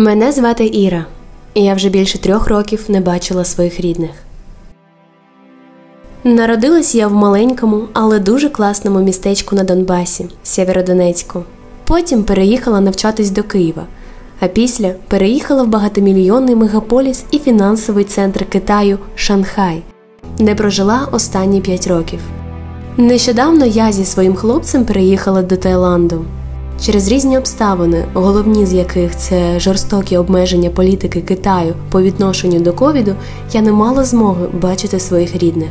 Мене звати Іра, і я вже більше 3 років не бачила своїх рідних. Народилась я в маленькому, але дуже класному містечку на Донбасі, Сєвєродонецьку. Потім переїхала навчатись до Києва, а після переїхала в багатомільйонний мегаполіс і фінансовий центр Китаю Шанхай, де прожила останні 5 років. Нещодавно я зі своїм хлопцем переїхала до Таїланду. Через різні обставини, головні з яких це жорстокі обмеження політики Китаю по відношенню до ковіду, я не мала змоги бачити своїх рідних.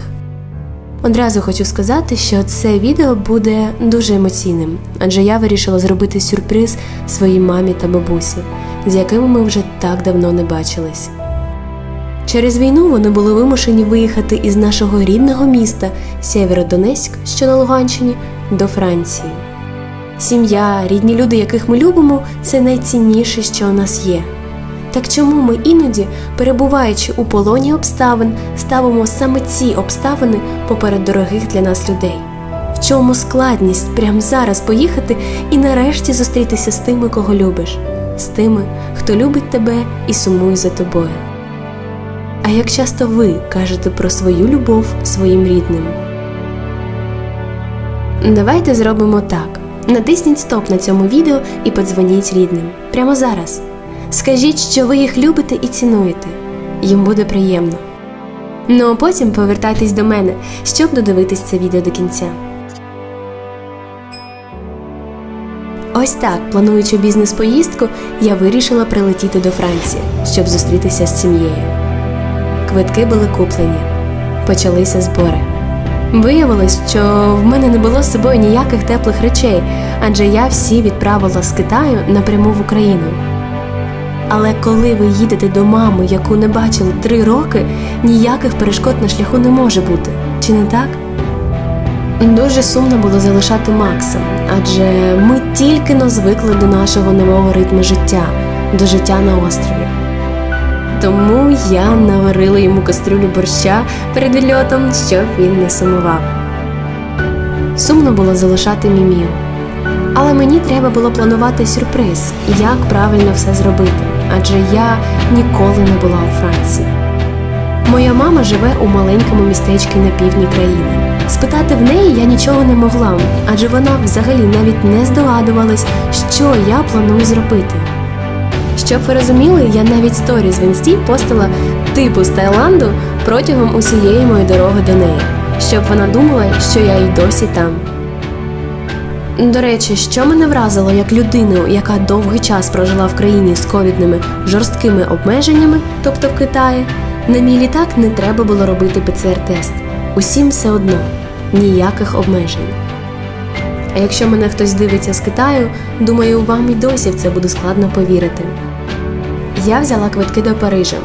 Одразу хочу сказати, що це відео буде дуже емоційним, адже я вирішила зробити сюрприз своїй мамі та бабусі, з якими ми вже так давно не бачились. Через війну вони були вимушені виїхати із нашого рідного міста Сєвєродонецьк, що на Луганщині, до Франції. Сім'я, рідні люди, яких ми любимо – це найцінніше, що у нас є. Так чому ми іноді, перебуваючи у полоні обставин, ставимо саме ці обставини поперед дорогих для нас людей? В чому складність прямо зараз поїхати і нарешті зустрітися з тими, кого любиш? З тими, хто любить тебе і сумує за тобою? А як часто ви кажете про свою любов своїм рідним? Давайте зробимо так. Натисніть стоп на цьому відео і подзвоніть рідним. Прямо зараз. Скажіть, що ви їх любите і цінуєте. Їм буде приємно. Ну а потім повертайтесь до мене, щоб додивитись це відео до кінця. Ось так, плануючи бізнес-поїздку, я вирішила прилетіти до Франції, щоб зустрітися з сім'єю. Квитки були куплені. Почалися збори. Виявилось, що в мене не було з собою ніяких теплих речей, адже я всі відправила з Китаю напряму в Україну. Але коли ви їдете до мами, яку не бачили 3 роки, ніяких перешкод на шляху не може бути. Чи не так? Дуже сумно було залишати Макса, адже ми тільки-но звикли до нашого нового ритму життя, до життя на острові. Тому я наварила йому кастрюлю борща перед відльотом, щоб він не сумував. Сумно було залишати Мімію. Але мені треба було планувати сюрприз, як правильно все зробити, адже я ніколи не була у Франції. Моя мама живе у маленькому містечку на півдні країни. Спитати в неї я нічого не могла, адже вона взагалі навіть не здогадувалась, що я планую зробити. Щоб ви розуміли, я навіть сторіс в інсті постила типу з Таїланду протягом усієї моєї дороги до неї, щоб вона думала, що я й досі там. До речі, що мене вразило як людину, яка довгий час прожила в країні з ковідними жорсткими обмеженнями, тобто в Китаї, на мій літак не треба було робити ПЦР-тест. Усім все одно, ніяких обмежень. А якщо мене хтось дивиться з Китаю, думаю, вам і досі в це буде складно повірити. Я взяла квитки до Парижа,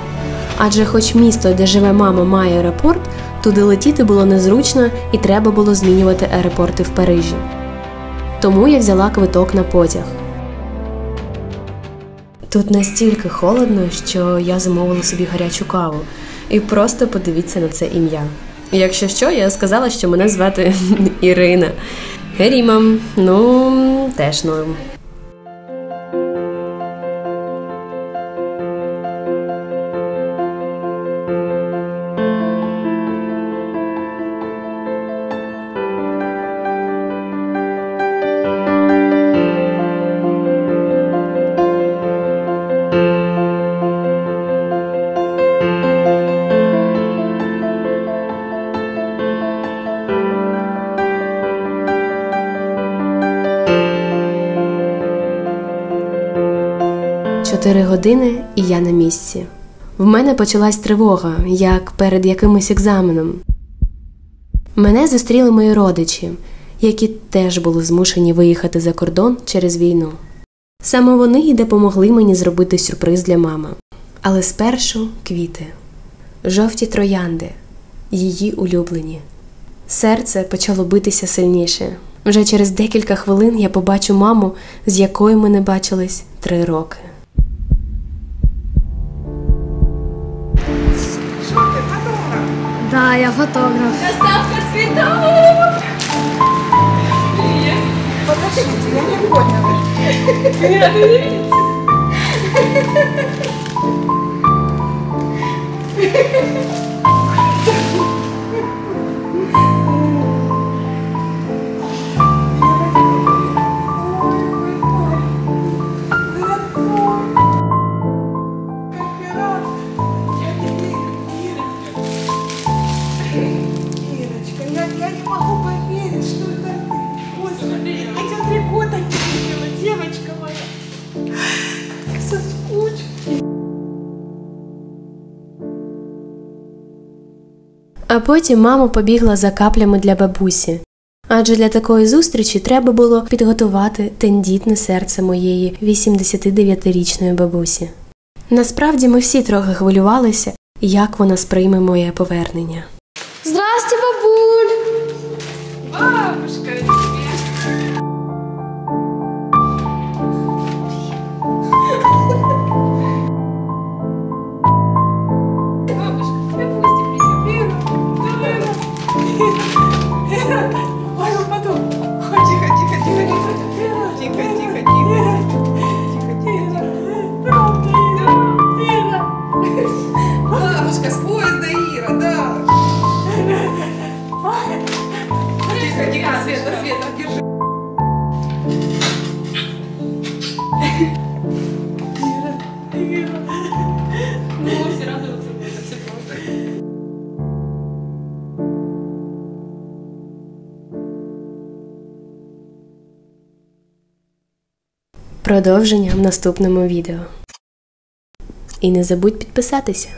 адже хоч місто, де живе мама, має аеропорт, туди летіти було незручно і треба було змінювати аеропорти в Парижі. Тому я взяла квиток на потяг. Тут настільки холодно, що я замовила собі гарячу каву. І просто подивіться на це ім'я. Якщо що, я сказала, що мене звати Ірина. Гей, мам, ну, теж норм. Чотири години, і я на місці. В мене почалась тривога, як перед якимось екзаменом. Мене зустріли мої родичі, які теж були змушені виїхати за кордон через війну. Саме вони й допомогли мені зробити сюрприз для мами. Але спершу квіти. Жовті троянди. Її улюблені. Серце почало битися сильніше. Вже через декілька хвилин я побачу маму, з якою ми не бачились 3 роки. Да, я фотограф. Доставка цветов! Привет! Подождите, я не поняла. Рада видеть. потім мама побігла за каплями для бабусі. Адже для такої зустрічі треба було підготувати тендітне серце моєї 89-річної бабусі. Насправді ми всі трохи хвилювалися, як вона сприйме моє повернення. Здрасте, бабуль! Бабушка, тебе. Бабушка, тебе в гости придем. Вера, ой, потом. Ой, тихо, тихо, тихо, тихо. Тихо, тихо, тихо. Бабушка, с поезда, Ира, да. Тихо, тихо, Света, Света, держи. Ира. Ну, все радуются, это все просто. Продовження в наступному відео. І не забудь підписатися.